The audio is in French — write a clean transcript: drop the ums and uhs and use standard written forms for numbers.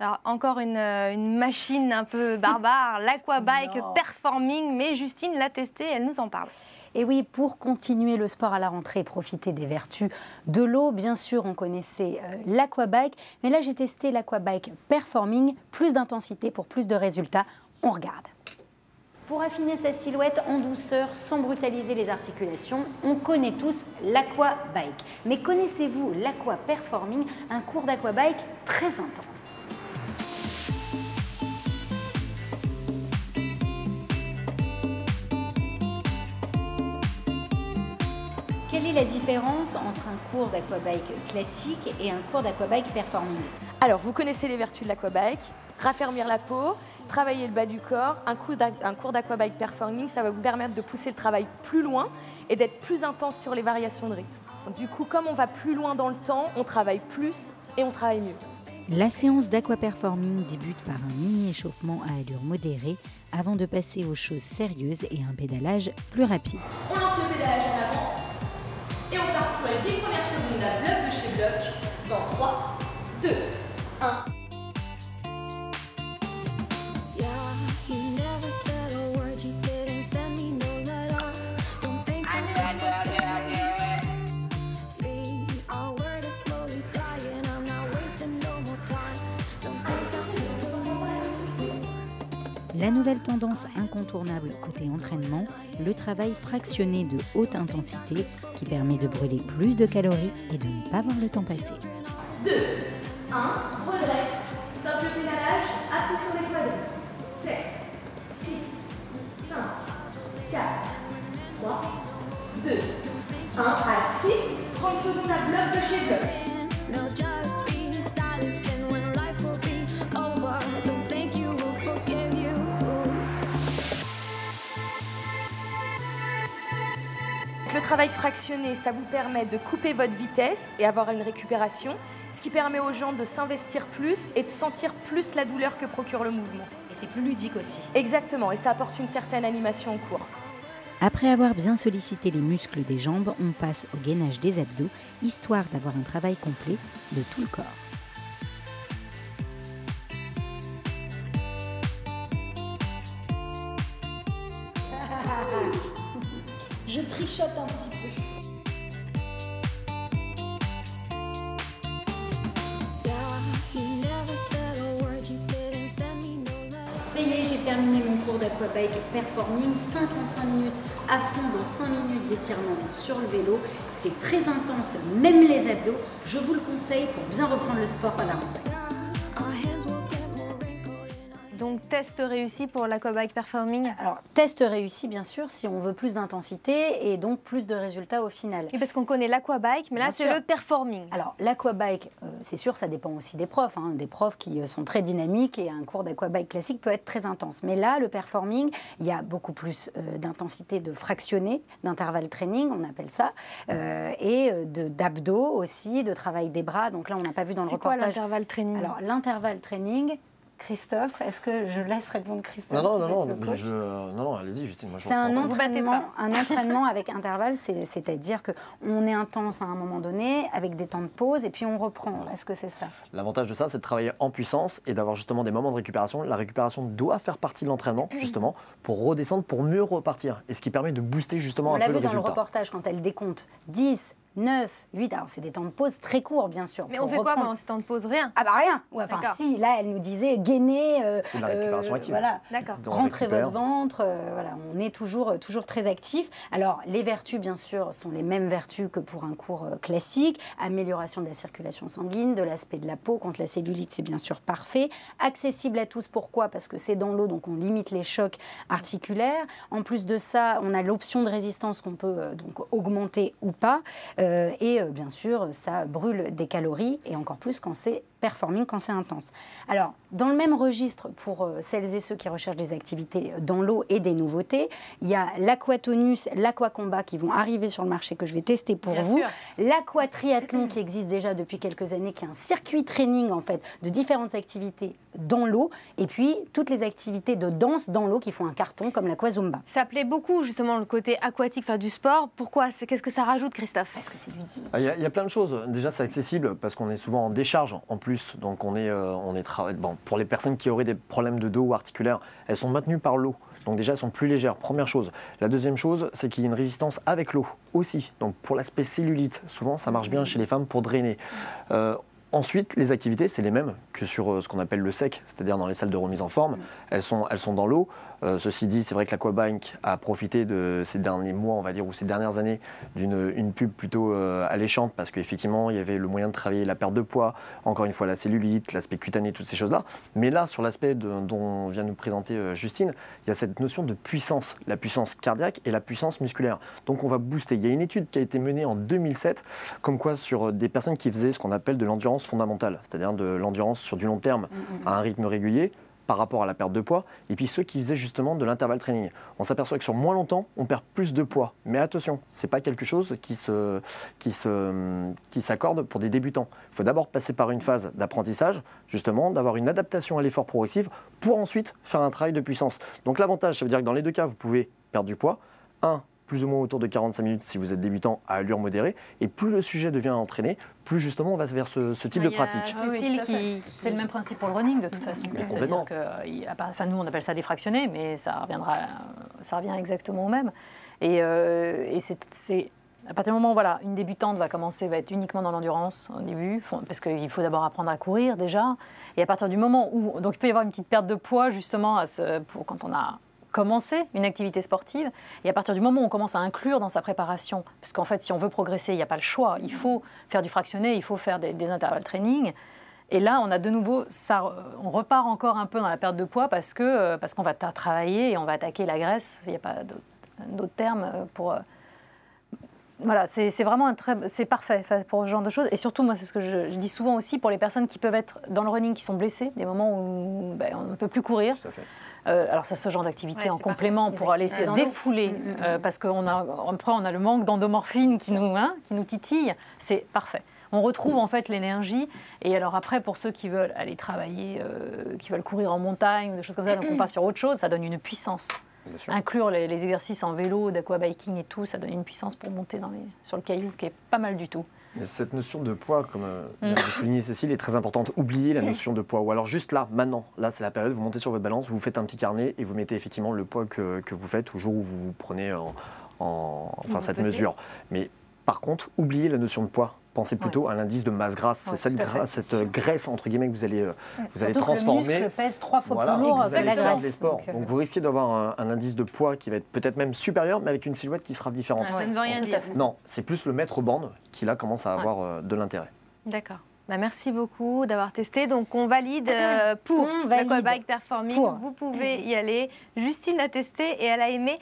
Alors, encore une machine un peu barbare, l'Aquabike Performing, mais Justine l'a testée, elle nous en parle. Et oui, pour continuer le sport à la rentrée et profiter des vertus de l'eau, bien sûr, on connaissait l'Aquabike, mais là, j'ai testé l'Aquabike Performing, plus d'intensité pour plus de résultats. On regarde. Pour affiner sa silhouette en douceur, sans brutaliser les articulations, on connaît tous l'Aquabike. Mais connaissez-vous l'Aqua Performing, un cours d'Aquabike très intense? Quelle est la différence entre un cours d'Aquabike classique et un cours d'Aquabike Performing? Alors, vous connaissez les vertus de l'Aquabike, raffermir la peau, travailler le bas du corps. Un cours d'Aquabike Performing, ça va vous permettre de pousser le travail plus loin et d'être plus intense sur les variations de rythme. Du coup, comme on va plus loin dans le temps, on travaille plus et on travaille mieux. La séance d'Aqua Performing débute par un mini-échauffement à allure modérée avant de passer aux choses sérieuses et un pédalage plus rapide. On lance le pédalage en avant et on part pour les 10 premières secondes à bloc de chez bloc dans 3, 2, 1. La nouvelle tendance incontournable côté entraînement, le travail fractionné de haute intensité qui permet de brûler plus de calories et de ne pas voir le temps passer. 2, 1, redresse, stop le pédalage, appuie sur les quadris. 7, 6, 5, 4, 3, 2, 1, assis, 30 secondes à bloc de chez bloc. Le travail fractionné, ça vous permet de couper votre vitesse et avoir une récupération, ce qui permet aux gens de s'investir plus et de sentir plus la douleur que procure le mouvement. Et c'est plus ludique aussi. Exactement, et ça apporte une certaine animation au cours. Après avoir bien sollicité les muscles des jambes, on passe au gainage des abdos, histoire d'avoir un travail complet de tout le corps. Je trichote un petit peu. Ça y est, j'ai terminé mon cours d'Aquabike Performing. 55 minutes à fond, dans 5 minutes d'étirement sur le vélo. C'est très intense, même les abdos. Je vous le conseille pour bien reprendre le sport à la rentrée. Donc, test réussi pour l'Aquabike Performing? Alors, test réussi, bien sûr, si on veut plus d'intensité et donc plus de résultats au final. Oui, parce qu'on connaît l'Aquabike, mais là, c'est le Performing. Alors, l'Aquabike, c'est sûr, ça dépend aussi des profs. Des profs qui sont très dynamiques et un cours d'Aquabike classique peut être très intense. Mais là, le Performing, il y a beaucoup plus d'intensité de fractionné, d'intervalle training, on appelle ça, et d'abdos aussi, de travail des bras. Donc là, on n'a pas vu dans le reportage. C'est quoi l'intervalle training? Alors, l'intervalle training... Christophe, est-ce que je laisse répondre Christophe? Non, allez-y Justine. C'est un entraînement avec intervalle, c'est-à-dire qu'on est intense à un moment donné, avec des temps de pause, et puis on reprend. Voilà. Est-ce que c'est ça? L'avantage de ça, c'est de travailler en puissance et d'avoir justement des moments de récupération. La récupération doit faire partie de l'entraînement, justement, pour redescendre, pour mieux repartir. Et ce qui permet de booster justement un peu le résultat. On l'a vu dans le reportage, quand elle décompte 10, 9, 8, alors c'est des temps de pause très courts, bien sûr. Mais on fait quoi pendant ces temps de pause? Rien? Ah bah rien. Enfin si, là, elle nous disait gainer. C'est la récupération active. Voilà. D'accord. Rentrez votre ventre, voilà, on est toujours très actif. Alors, les vertus, bien sûr, sont les mêmes vertus que pour un cours classique. Amélioration de la circulation sanguine, de l'aspect de la peau. Contre la cellulite, c'est bien sûr parfait. Accessible à tous, pourquoi? Parce que c'est dans l'eau, donc on limite les chocs articulaires. En plus de ça, on a l'option de résistance qu'on peut donc augmenter ou pas. Bien sûr, ça brûle des calories, et encore plus quand c'est Performing, quand c'est intense. Alors, dans le même registre, pour celles et ceux qui recherchent des activités dans l'eau et des nouveautés, il y a l'Aquatonus, l'Aquacombat qui vont arriver sur le marché, que je vais tester pour vous. L'Aquatriathlon qui existe déjà depuis quelques années, qui est un circuit training en fait de différentes activités dans l'eau, et puis toutes les activités de danse dans l'eau qui font un carton comme l'Aquazumba. Ça plaît beaucoup justement le côté aquatique, faire du sport. Pourquoi? Qu'est-ce que ça rajoute, Christophe? Parce que c'est du... Il y a plein de choses. Déjà, c'est accessible parce qu'on est souvent en décharge en plus. Donc, bon, pour les personnes qui auraient des problèmes de dos ou articulaires, elles sont maintenues par l'eau. Donc déjà, elles sont plus légères, première chose. La deuxième chose, c'est qu'il y a une résistance avec l'eau aussi. Donc pour l'aspect cellulite, souvent, ça marche bien chez les femmes pour drainer. Ensuite, les activités, c'est les mêmes que sur ce qu'on appelle le sec, c'est-à-dire dans les salles de remise en forme. Elles sont dans l'eau. Ceci dit, c'est vrai que l'Aquabike a profité de ces derniers mois, on va dire, ou ces dernières années, d'une pub plutôt alléchante, parce qu'effectivement, il y avait le moyen de travailler la perte de poids, encore une fois la cellulite, l'aspect cutané, toutes ces choses-là. Mais là, sur l'aspect dont vient nous présenter Justine, il y a cette notion de puissance, la puissance cardiaque et la puissance musculaire. Donc on va booster. Il y a une étude qui a été menée en 2007, comme quoi sur des personnes qui faisaient ce qu'on appelle de l'endurance fondamentale, c'est-à-dire de l'endurance sur du long terme à un rythme régulier, par rapport à la perte de poids, et puis ceux qui faisaient justement de l'intervalle training. On s'aperçoit que sur moins longtemps, on perd plus de poids. Mais attention, ce n'est pas quelque chose qui s'accorde pour des débutants. Il faut d'abord passer par une phase d'apprentissage, justement, d'avoir une adaptation à l'effort progressif, pour ensuite faire un travail de puissance. Donc l'avantage, ça veut dire que dans les deux cas, vous pouvez perdre du poids. Plus ou moins autour de 45 minutes si vous êtes débutant à allure modérée. Et plus le sujet devient entraîné, plus justement on va vers ce type de pratique. C'est le même principe pour le running de toute façon. Complètement. Nous on appelle ça défractionné, mais ça revient exactement au même. Et c'est à partir du moment où une débutante va être uniquement dans l'endurance au début, parce qu'il faut d'abord apprendre à courir déjà. Et à partir du moment où, donc il peut y avoir une petite perte de poids justement quand on a commencer une activité sportive, et à partir du moment où on commence à inclure dans sa préparation, parce qu'en fait si on veut progresser, il n'y a pas le choix, il faut faire du fractionné, il faut faire des intervalles training, et là on a de nouveau, on repart encore un peu dans la perte de poids parce qu'on va travailler et on va attaquer la graisse, il n'y a pas d'autre terme pour... Voilà, c'est vraiment c'est parfait pour ce genre de choses. Et surtout, moi, c'est ce que je dis souvent aussi pour les personnes qui peuvent être dans le running, qui sont blessées, des moments où on ne peut plus courir. Tout à fait. Alors, c'est ce genre d'activité en complément pour aller se défouler, parce qu'on a le manque d'endomorphine qui nous titille. C'est parfait. On retrouve en fait l'énergie. Et alors après, pour ceux qui veulent aller travailler, qui veulent courir en montagne, ou des choses comme ça, donc on passe sur autre chose, ça donne une puissance. Inclure les exercices en vélo, d'aquabiking et tout, ça donne une puissance pour monter sur le caillou qui est pas mal du tout. Mais cette notion de poids, comme vient de souligner Cécile, est très importante. Oubliez la notion de poids. Ou alors juste là, maintenant, là c'est la période, vous montez sur votre balance, vous faites un petit carnet et vous mettez effectivement le poids que vous faites au jour où vous prenez cette mesure. Mais par contre, oubliez la notion de poids. Pensez plutôt à l'indice de masse grasse. C'est cette graisse, entre guillemets, que vous allez transformer. Que le muscle pèse 3 fois plus lourd que la graisse. Donc vous risquez d'avoir un indice de poids qui va être peut-être même supérieur, mais avec une silhouette qui sera différente. Ça ne veut rien dire. Non, c'est plus le mètre bande qui là commence à avoir de l'intérêt. D'accord. Merci beaucoup d'avoir testé. Donc on valide pour l'Aquabike Performing. Vous pouvez y aller. Justine a testé et elle a aimé.